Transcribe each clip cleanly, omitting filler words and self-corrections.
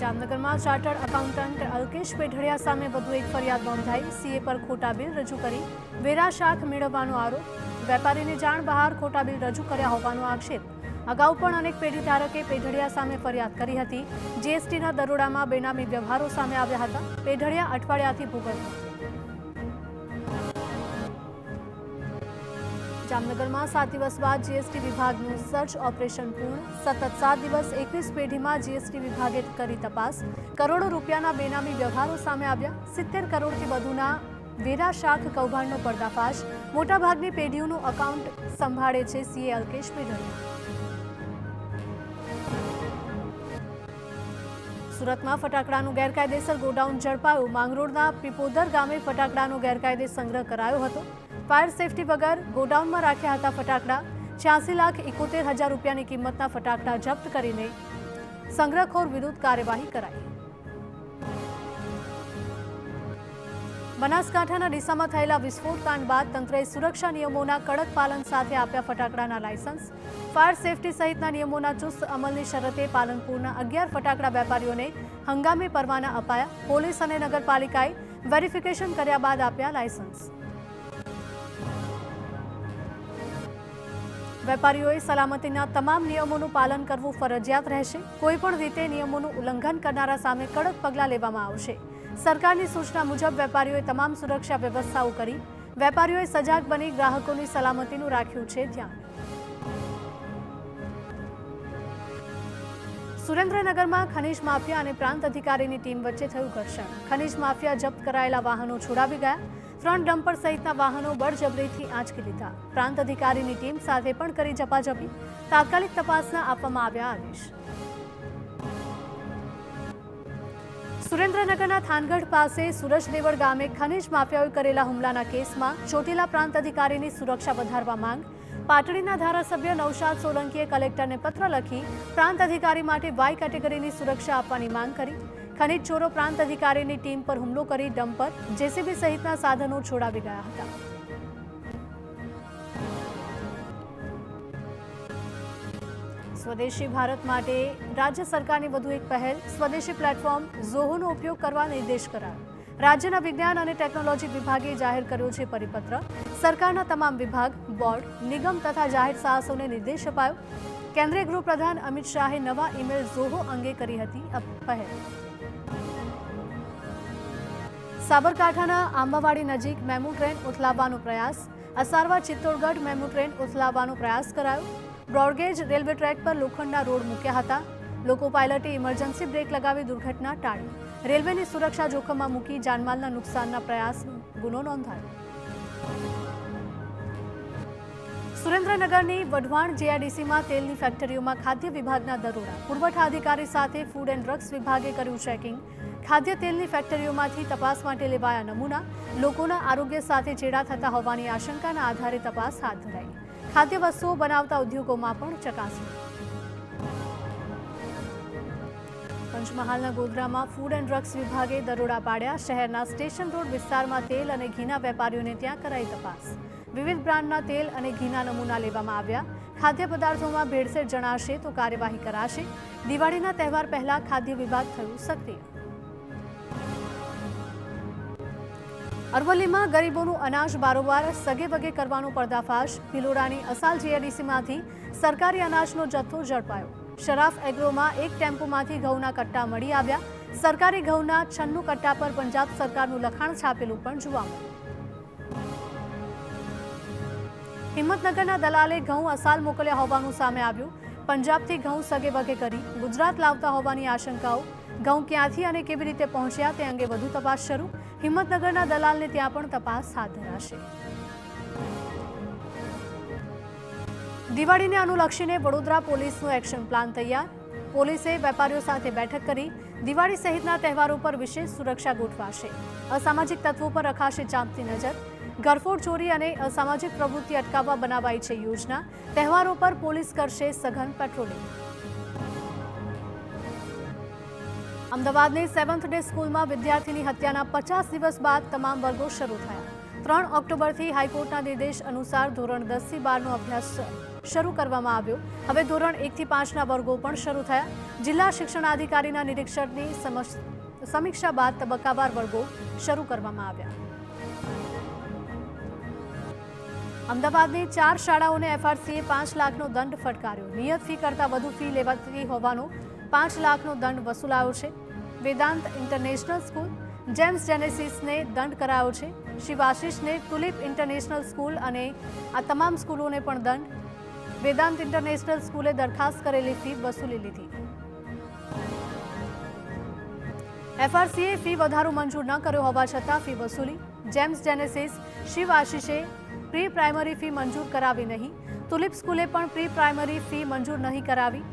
જામનગરમાં chartered accountant Alkesh Pedhadiya સામે વધુ એક ફરિયાદ નોંધાઈ। સીએ પર ખોટા બિલ રજૂ કરી વેરા શાખ મેળવવાનો આરોપ। વેપારીની જાણ બહાર ખોટા બિલ રજૂ કર્યા હોવાનો આક્ષેપ। અગાઉ પણ અનેક પેઢીધારકે પેઢડિયા સામે ફરિયાદ કરી હતી। જીએસટીના દરોડામાં બેનામી વ્યવહારો સામે આવ્યા હતા। પેઢડિયા અઠવાડિયાથી ભૂગર્ભમાં। જામનગરમાં 7 દિવસ બાદ જીએસટી વિભાગનું સર્ચ ઓપરેશન પૂર્ણ। સતત 7 દિવસ 21 પેઢીમાં જીએસટી વિભાગે કરી તપાસ। કરોડો રૂપિયાના બેનામી વ્યવહારો સામે આવ્યા। 70 કરોડથી વધુના વેરા શાખ કૌભાંડનો પર્દાફાશ। મોટાભાગની પેઢીઓનું એકાઉન્ટ સંભાળે છે સીએ અલ્કેશ પેઢડિયા। સુરતમાં ફટાકડાનું ગેરકાયદેસર ગોડાઉન ઝડપાયું। માંગરોળના પીપોદર ગામે ફટાકડાનો ગેરકાયદે સંગ્રહ કરાયો હતો। ફાયર સેફટી વગર ગોડાઉનમાં રાખ્યા હતા ફટાકડા। 86,71,000 રૂપિયાની કિંમતના ફટાકડા જપ્ત કરીને સંગ્રહખોર વિરુદ્ધ કાર્યવાહી કરાઈ। બનાસકાંઠાના ડીસામાં થયેલા વિસ્ફોટ કાંડ બાદ તંત્રએ સુરક્ષા નિયમોના કડક પાલન સાથે આપ્યા ફટાકડાના લાયસન્સ। ફાયર સેફટી સહિતના નિયમોના ચુસ્ત અમલની શરતે પાલનપુરના 11 ફટાકડા વેપારીઓને હંગામી પરવાના અપાયા। પોલીસ અને નગરપાલિકાએ વેરિફિકેશન કર્યા બાદ આપ્યા લાયસન્સ। વેપારીઓએ સલામતીના તમામ નિયમોનું પાલન કરવું ફરજિયાત રહેશે। કોઈપણ રીતે નિયમોનું ઉલ્લંઘન કરનારા સામે કડક પગલાં લેવામાં આવશે। સરકારની સૂચના મુજબ વેપારીઓએ તમામ સુરક્ષા વ્યવસ્થાઓ કરી। વેપારીઓએ સજાગ બની ગ્રાહકોની સલામતીનું રાખ્યું છે ધ્યાન। સુરેન્દ્રનગરમાં ખનીજ માફિયા અને પ્રાંત અધિકારીની ટીમ વચ્ચે થયું ઘર્ષણ। ખનીજ માફિયા જપ્ત કરાયેલા વાહનો છોડાવી ગયા। 3 ડમ્પર સહિતના વાહનો બળજબરીથી આંચકી લીધા। પ્રાંત અધિકારીની ટીમ સાથે પણ કરી ઝપાઝપી। તાત્કાલિક તપાસના આપવામાં આવ્યા આદેશ। સુરેન્દ્રનગરના થાનગઢ પાસે સુરજદેવળ ગામે ખનીજ માફિયાઓએ કરેલા હુમલાના કેસમાં ચોટીલા પ્રાંત અધિકારીની સુરક્ષા વધારવા માંગ। પાટડીના ધારાસભ્ય નૌશાદ સોલંકીએ કલેક્ટરને પત્ર લખી પ્રાંત અધિકારી માટે વાય કેટેગરીની સુરક્ષા આપવાની માંગ કરી। ખનીજ ચોરો પ્રાંત અધિકારીની ટીમ પર હુમલો કરી ડમ્પર, જેસીબી સહિતના સાધનો છોડાવી ગયા હતા। સ્વદેશી ભારત માટે રાજ્ય સરકારની વધુ એક પહેલ। સ્વદેશી પ્લેટફોર્મ ઝોહોનો ઉપયોગ કરવા નિર્દેશ કરાયો। રાજ્યના વિજ્ઞાન અને ટેકનોલોજી વિભાગે જાહેર કર્યો છે પરિપત્ર। સરકારના તમામ વિભાગ, બોર્ડ, નિગમ તથા જાહેર સાહસોને નિર્દેશ અપાયો। કેન્દ્રીય ગૃહપ્રધાન અમિત શાહે નવા ઈમેલ ઝોહો અંગે કરી હતી પહેલ। સાબરકાંઠાના આંબાવાડી નજીક મેમુ ટ્રેન ઉથલાવવાનો પ્રયાસ। અસારવા ચિત્તોડગઢ મેમુ ટ્રેન ઉથલાવવાનો પ્રયાસ કરાયો। બ્રોડગેજ રેલવે ટ્રેક પર લોખંડના રોડ મૂક્યા હતા। લોકો પાયલટે ઇમરજન્સી બ્રેક લગાવી દુર્ઘટના ટાળી। રેલવેની સુરક્ષા જોખમમાં મૂકી જાનમાલના નુકસાનના પ્રયાસનો ગુનો નોંધાયો। સુરેન્દ્રનગરની વઢવાણ જેઆઈડીસીમાં તેલની ફેક્ટરીઓમાં ખાદ્ય વિભાગના દરોડા। પુરવઠા અધિકારી સાથે ફૂડ એન્ડ ડ્રગ્સ વિભાગે કર્યું ચેકિંગ। ખાદ્ય તેલની ફેક્ટરીઓમાંથી તપાસ માટે લેવાયા નમૂના। લોકોના આરોગ્ય સાથે ચેડા થતા હોવાની આશંકાના આધારે તપાસ હાથ ધરાઈ। ખાદ્ય વસ્તુઓ બનાવતા ઉદ્યોગોમાં પણ ચકાસણી। પંચમહાલના ગોધરામાં ફૂડ એન્ડ ડ્રગ્સ વિભાગે દરોડા પાડ્યા। શહેરના સ્ટેશન રોડ વિસ્તારમાં તેલ અને ઘીના વેપારીઓને ત્યાં કરાઈ તપાસ। વિવિધ બ્રાન્ડના તેલ અને ઘીના નમૂના લેવામાં આવ્યા। ખાદ્ય પદાર્થોમાં ભેળસેળ જણાશે તો કાર્યવાહી કરાશે। દિવાળીના તહેવાર પહેલા ખાદ્ય વિભાગ થયું સક્રિય। અરવલ્લીમાં ગરીબોનું અનાજ બારોબાર સગે વગે કરવાનો પર્દાફાશ। ભિલોડાની અસાલ જીઆઈડીસીમાંથી સરકારી અનાજનો જથ્થો ઝડપાયો। શરાફ એગ્રોમાં એક ટેમ્પોમાંથી ઘઉંના કટ્ટા મળી આવ્યા। સરકારી ઘઉંના 96 કટ્ટા પર પંજાબ સરકારનું લખાણ છાપેલું પણ જોવા મળ્યું। હિંમતનગરના દલાલે ઘઉં અસાલ મોકલ્યા હોવાનું સામે આવ્યું। પંજાબથી ઘઉં સગે વગે કરી ગુજરાત લાવતા હોવાની આશંકાઓ। ઘઉં ક્યાંથી અને કેવી રીતે પહોંચ્યા તે અંગે વધુ તપાસ શરૂ। હિંમતનગરના દલાલને ત્યાં પણ તપાસ હાથ ધરાશે। દિવાળીને અનુલક્ષીને વડોદરા પોલીસનો એક્શન પ્લાન તૈયાર। પોલીસે વેપારીઓ સાથે બેઠક કરી। દિવાળી સહિતના તહેવારો પર વિશેષ સુરક્ષા ગોઠવાશે। અસામાજિક તત્વો પર રખાશે ચાંપતી નજર। ઘરફોડ ચોરી અને અસામાજિક પ્રવૃત્તિ અટકાવવા બનાવાઈ છે યોજના। તહેવારો પર પોલીસ કરશે સઘન પેટ્રોલિંગ। અમદાવાદની 7th ડે સ્કૂલમાં વિદ્યાર્થીની હત્યાના 50 દિવસ બાદ તમામ વર્ગો શરૂ થયા। 3 ઓક્ટોબરથી હાઈકોર્ટના નિર્દેશ અનુસાર ધોરણ 10 થી 12નો અભ્યાસ શરૂ કરવામાં આવ્યો. હવે ધોરણ 1 થી 5ના વર્ગો પણ શરૂ થયા. જિલ્લા શિક્ષણાધિકારીના નિરીક્ષણની સમીક્ષા બાદ તબક્કાવાર વર્ગો શરૂ કરવામાં આવ્યા. અમદાવાદની 4 શાળાઓને એફઆરસીએ 5 લાખનો દંડ ફટકાર્યો. નિયત ફી કરતાં વધુ ફી લેવાતી હોવાનો 5 લાખનો દંડ વસૂલાયો છે. વેદાંત ઇન્ટરનેશનલ સ્કૂલ, જેમ્સ જેનેસિસને દંડ કરાયો છે. શિવાશિષને, તુલિપ ઇન્ટરનેશનલ સ્કૂલ અને આ તમામ સ્કૂલોને પણ દંડ. વેદાંત ઇન્ટરનેશનલ સ્કૂલે દરખાસ્ત કરેલી ફી વસૂલી લીધી. એફઆરસીએ ફી વધારો મંજૂર ન કર્યો હોવા છતાં ફી વસૂલી. જેમ્સ જેનેસિસ, શિવાશિષે પ્રી પ્રાઇમરી ફી મંજૂર કરાવી નહીં. તુલિપ સ્કૂલે પણ પ્રી પ્રાઇમરી ફી મંજૂર નહીં કરાવી.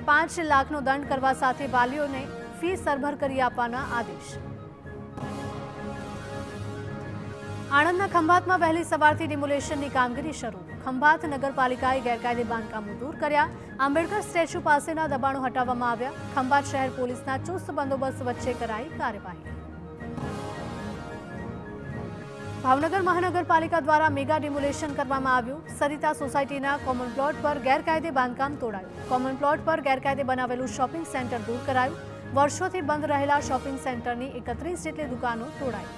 5 લાખનો દંડ કરવા સાથે વાલીઓને ફી સરભર કરી આપવાના આદેશ. આણંદના ખંભાતમાં વહેલી સવારથી ડિમોલેશનની કામગીરી શરૂ. ખંભાત નગરપાલિકાએ ગેરકાયદે બાંધકામો દૂર કર્યા. આંબેડકર સ્ટેચ્યુ પાસેના દબાણો હટાવવામાં આવ્યા. ખંભાત શહેર પોલીસના ચુસ્ત બંદોબસ્ત વચ્ચે કરાઈ કાર્યવાહી. ભાવનગર મહાનગરપાલિકા દ્વારા મેગા ડિમોલેશન કરવામાં આવ્યું. સરિતા સોસાયટીના કોમન પ્લોટ પર ગેરકાયદે બાંધકામ તોડાયું. કોમન પ્લોટ પર ગેરકાયદે બનાવેલું શોપિંગ સેન્ટર દૂર કરાયું. વર્ષોથી બંધ રહેલા શોપિંગ સેન્ટરની 31 જેટલી દુકાનો તોડાઈ.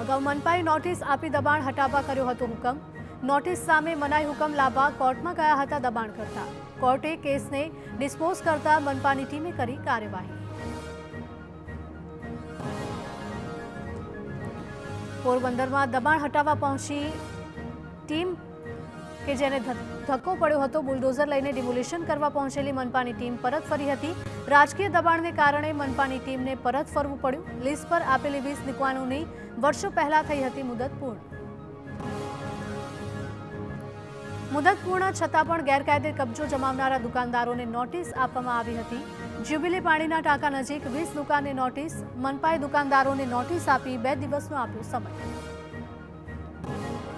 અગાઉ મનપાએ નોટિસ આપી દબાણ હટાવવા કર્યો હતો હુકમ. નોટિસ સામે મનાઈ હુકમ લાવવા કોર્ટમાં ગયા હતા દબાણ કરતા. કોર્ટે કેસને ડિસ્પોઝ કરતા મનપાની ટીમે કરી કાર્યવાહી. પોરબંદરમાં દબાણ હટાવવા પહોંચી ટીમ કે જેને ધક્કો પડ્યો હતો. બુલડોઝર લઈને ડિમોલિશન કરવા પહોંચેલી મનપાની ટીમ પરત ફરી હતી. રાજકીય દબાણને કારણે મનપાની ટીમને પરત ફરવું પડ્યું. લિસ્ટ પર આપેલી 20 દુકાનોની વર્ષો પહેલા થઈ હતી મુદત પૂર્ણ. મુદત પૂર્ણ છતાં પણ ગેરકાયદે કબજો જમાવનારા દુકાનદારોને નોટિસ આપવામાં આવી હતી. જ્યુબિલી પાણીના ટાંકા નજીક 20 દુકાનને નોટિસ. મનપાએ દુકાનદારોને નોટિસ આપી 2 દિવસનો આપ્યો સમય.